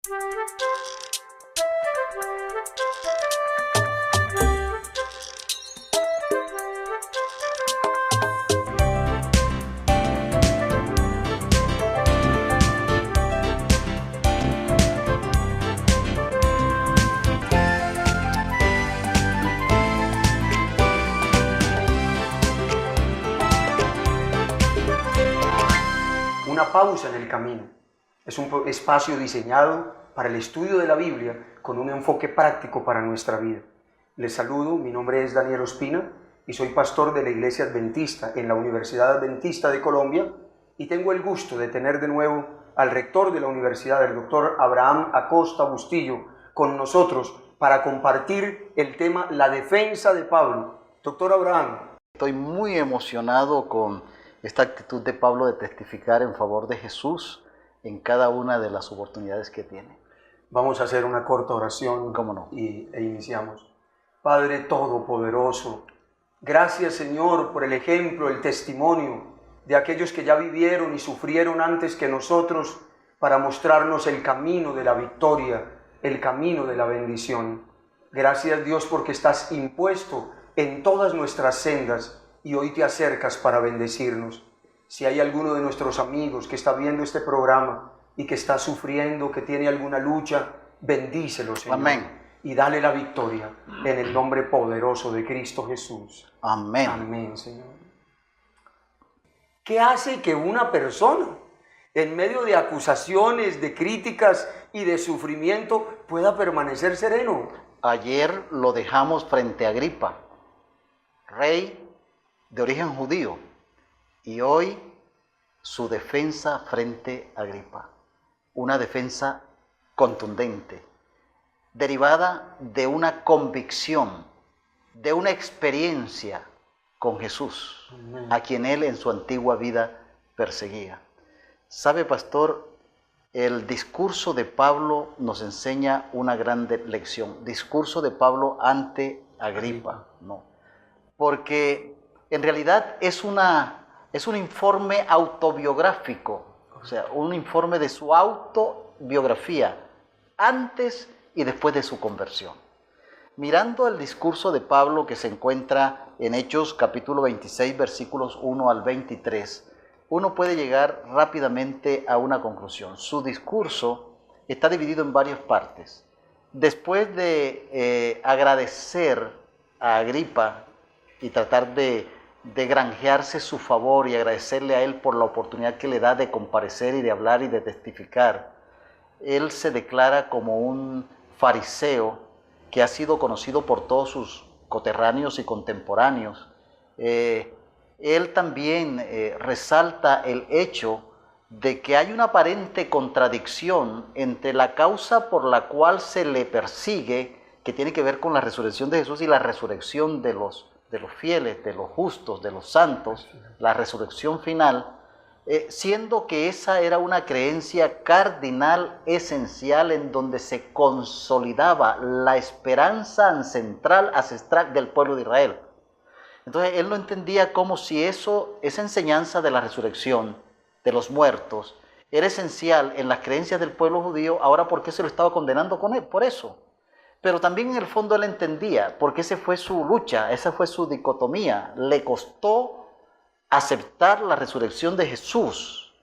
Una pausa en el camino. Es un espacio diseñado para el estudio de la Biblia con un enfoque práctico para nuestra vida. Les saludo, mi nombre es Daniel Ospina y soy pastor de la Iglesia Adventista en la Universidad Adventista de Colombia y tengo el gusto de tener de nuevo al rector de la universidad, el doctor Abraham Acosta Bustillo, con nosotros para compartir el tema La defensa de Pablo. Doctor Abraham. Estoy muy emocionado con esta actitud de Pablo de testificar en favor de Jesús en cada una de las oportunidades que tiene. Vamos a hacer una corta oración. ¿Cómo no? E iniciamos. Padre Todopoderoso, gracias Señor por el ejemplo, el testimonio de aquellos que ya vivieron y sufrieron antes que nosotros para mostrarnos el camino de la victoria, el camino de la bendición. Gracias Dios porque estás impuesto en todas nuestras sendas y hoy te acercas para bendecirnos. Si hay alguno de nuestros amigos que está viendo este programa y que está sufriendo, que tiene alguna lucha, bendícelo, Señor. Amén. Y dale la victoria en el nombre poderoso de Cristo Jesús. Amén. Amén, Señor. ¿Qué hace que una persona, en medio de acusaciones, de críticas y de sufrimiento, pueda permanecer sereno? Ayer lo dejamos frente a Agripa, rey de origen judío, y hoy su defensa frente a Agripa, una defensa contundente, derivada de una convicción, de una experiencia con Jesús, Amén. A quien él en su antigua vida perseguía. ¿Sabe, pastor? El discurso de Pablo nos enseña una gran lección. Discurso de Pablo ante Agripa, no, porque en realidad es un informe autobiográfico, o sea, un informe de su autobiografía antes y después de su conversión. Mirando el discurso de Pablo que se encuentra en Hechos capítulo 26, versículos 1 al 23, uno puede llegar rápidamente a una conclusión. Su discurso está dividido en varias partes. Después de agradecer a Agripa y tratar de granjearse su favor y agradecerle a él por la oportunidad que le da de comparecer y de hablar y de testificar, él se declara como un fariseo que ha sido conocido por todos sus coterráneos y contemporáneos. Él también resalta el hecho de que hay una aparente contradicción entre la causa por la cual se le persigue, que tiene que ver con la resurrección de Jesús y la resurrección de los fieles, de los justos, de los santos, la resurrección final, siendo que esa era una creencia cardinal, esencial, en donde se consolidaba la esperanza ancestral del pueblo de Israel. Entonces él lo entendía como si esa enseñanza de la resurrección de los muertos era esencial en las creencias del pueblo judío. Ahora, ¿por qué se lo estaba condenando con él? Por eso. Pero también en el fondo él entendía, porque esa fue su lucha, esa fue su dicotomía. Le costó aceptar la resurrección de Jesús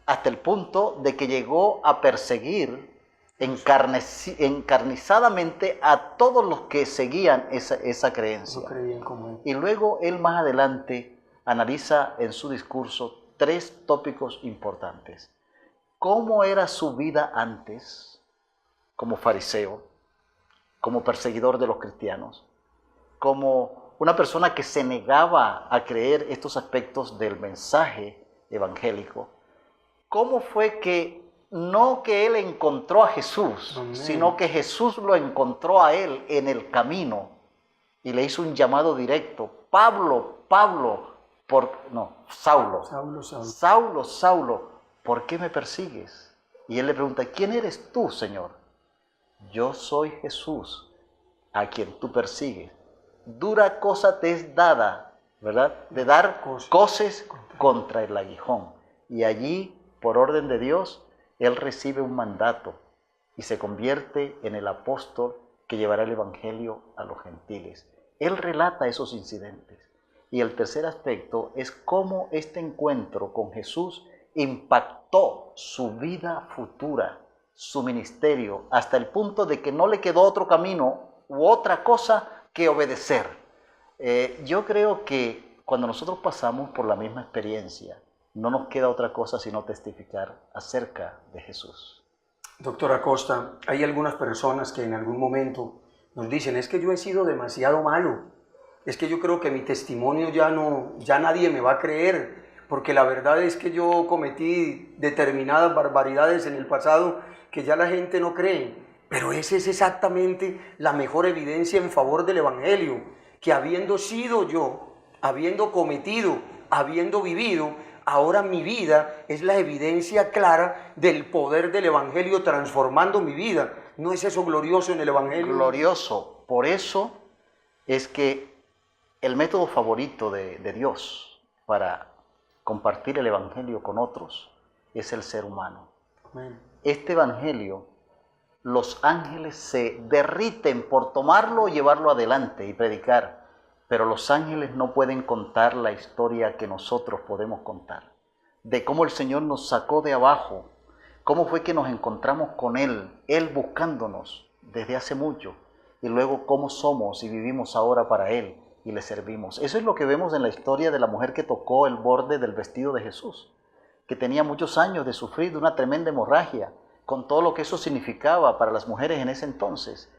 hasta el punto de que llegó a perseguir encarnizadamente a todos los que seguían esa creencia. No creían como él. Y luego él más adelante analiza en su discurso 3 tópicos importantes. ¿Cómo era su vida antes como fariseo, como perseguidor de los cristianos, como una persona que se negaba a creer estos aspectos del mensaje evangélico? ¿Cómo fue que no que él encontró a Jesús, Amén, sino que Jesús lo encontró a él en el camino y le hizo un llamado directo? Saulo, ¿por qué me persigues? Y él le pregunta, ¿quién eres tú, Señor? Yo soy Jesús, a quien tú persigues. Dura cosa te es dada, ¿verdad? De dar coces contra el aguijón. Y allí, por orden de Dios, él recibe un mandato y se convierte en el apóstol que llevará el evangelio a los gentiles. Él relata esos incidentes. Y el tercer aspecto es cómo este encuentro con Jesús impactó su vida futura, su ministerio, hasta el punto de que no le quedó otro camino u otra cosa que obedecer. Yo creo que cuando nosotros pasamos por la misma experiencia, no nos queda otra cosa sino testificar acerca de Jesús. Doctor Acosta, hay algunas personas que en algún momento nos dicen, es que yo he sido demasiado malo, es que yo creo que mi testimonio ya nadie me va a creer, porque la verdad es que yo cometí determinadas barbaridades en el pasado que ya la gente no cree. Pero esa es exactamente la mejor evidencia en favor del Evangelio, que habiendo sido yo, habiendo cometido, habiendo vivido, ahora mi vida es la evidencia clara del poder del Evangelio transformando mi vida. ¿No es eso glorioso en el Evangelio? Glorioso. Por eso es que el método favorito de Dios para compartir el Evangelio con otros es el ser humano. Amén. Este Evangelio, los ángeles se derriten por tomarlo y llevarlo adelante y predicar, pero los ángeles no pueden contar la historia que nosotros podemos contar, de cómo el Señor nos sacó de abajo, cómo fue que nos encontramos con Él buscándonos desde hace mucho, y luego cómo somos y vivimos ahora para Él y le servimos. Eso es lo que vemos en la historia de la mujer que tocó el borde del vestido de Jesús, que tenía muchos años de sufrir de una tremenda hemorragia, con todo lo que eso significaba para las mujeres en ese entonces.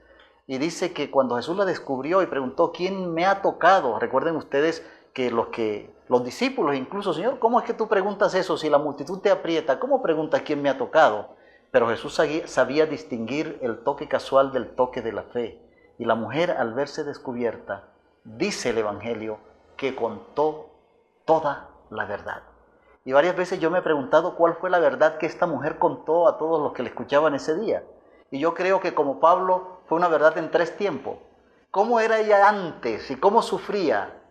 Y dice que cuando Jesús la descubrió y preguntó, ¿quién me ha tocado? Recuerden ustedes que los discípulos incluso, Señor, ¿cómo es que tú preguntas eso si la multitud te aprieta? ¿Cómo preguntas quién me ha tocado? Pero Jesús sabía distinguir el toque casual del toque de la fe. Y la mujer, al verse descubierta, dice el Evangelio que contó toda la verdad. Y varias veces yo me he preguntado cuál fue la verdad que esta mujer contó a todos los que le escuchaban ese día. Y yo creo que como Pablo fue una verdad en 3 tiempos. ¿Cómo era ella antes y cómo sufría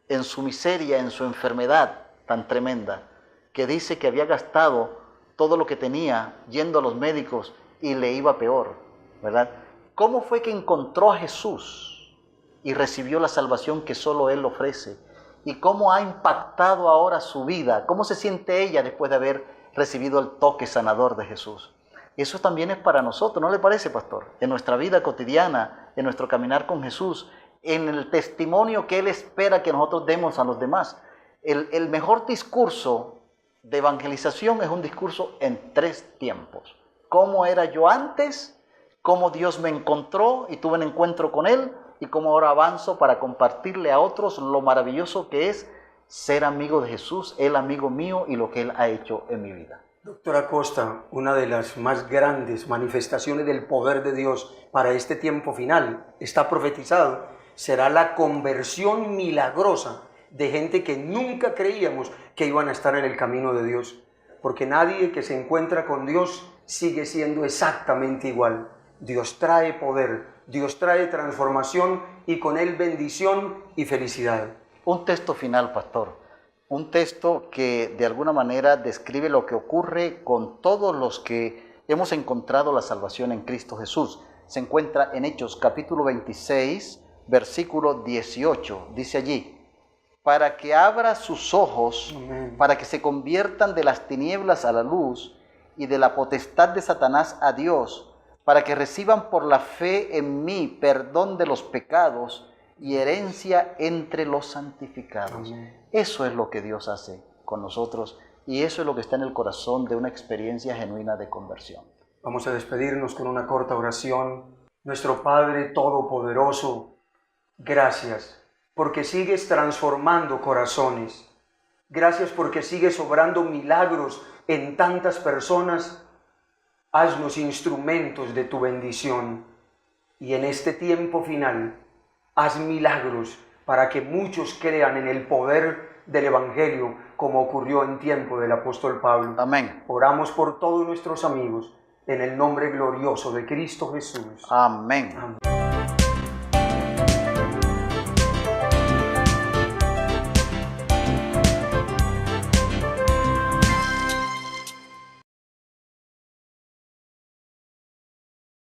en su miseria, en su enfermedad tan tremenda? Que dice que había gastado todo lo que tenía yendo a los médicos y le iba peor, ¿verdad? ¿Cómo fue que encontró a Jesús y recibió la salvación que solo Él ofrece? ¿Y cómo ha impactado ahora su vida? ¿Cómo se siente ella después de haber recibido el toque sanador de Jesús? Eso también es para nosotros, ¿no le parece, pastor? En nuestra vida cotidiana, en nuestro caminar con Jesús, en el testimonio que Él espera que nosotros demos a los demás. El mejor discurso de evangelización es un discurso en 3 tiempos. ¿Cómo era yo antes? ¿Cómo Dios me encontró y tuve un encuentro con Él? Y cómo ahora avanzo para compartirle a otros lo maravilloso que es ser amigo de Jesús, Él amigo mío y lo que Él ha hecho en mi vida. Doctor Acosta, una de las más grandes manifestaciones del poder de Dios para este tiempo final, está profetizado, será la conversión milagrosa de gente que nunca creíamos que iban a estar en el camino de Dios. Porque nadie que se encuentra con Dios sigue siendo exactamente igual. Dios trae poder, Dios trae transformación y con Él bendición y felicidad. Un texto final, pastor. Un texto que de alguna manera describe lo que ocurre con todos los que hemos encontrado la salvación en Cristo Jesús. Se encuentra en Hechos capítulo 26, versículo 18. Dice allí, para que abra sus ojos, Amén. Para que se conviertan de las tinieblas a la luz y de la potestad de Satanás a Dios, para que reciban por la fe en mí perdón de los pecados y herencia entre los santificados. Amén. Eso es lo que Dios hace con nosotros y eso es lo que está en el corazón de una experiencia genuina de conversión. Vamos a despedirnos con una corta oración. Nuestro Padre Todopoderoso, gracias porque sigues transformando corazones. Gracias porque sigues obrando milagros en tantas personas. Haznos instrumentos de tu bendición. Y en este tiempo final, haz milagros para que muchos crean en el poder del Evangelio, como ocurrió en tiempo del apóstol Pablo. Amén. Oramos por todos nuestros amigos, en el nombre glorioso de Cristo Jesús. Amén. Amén.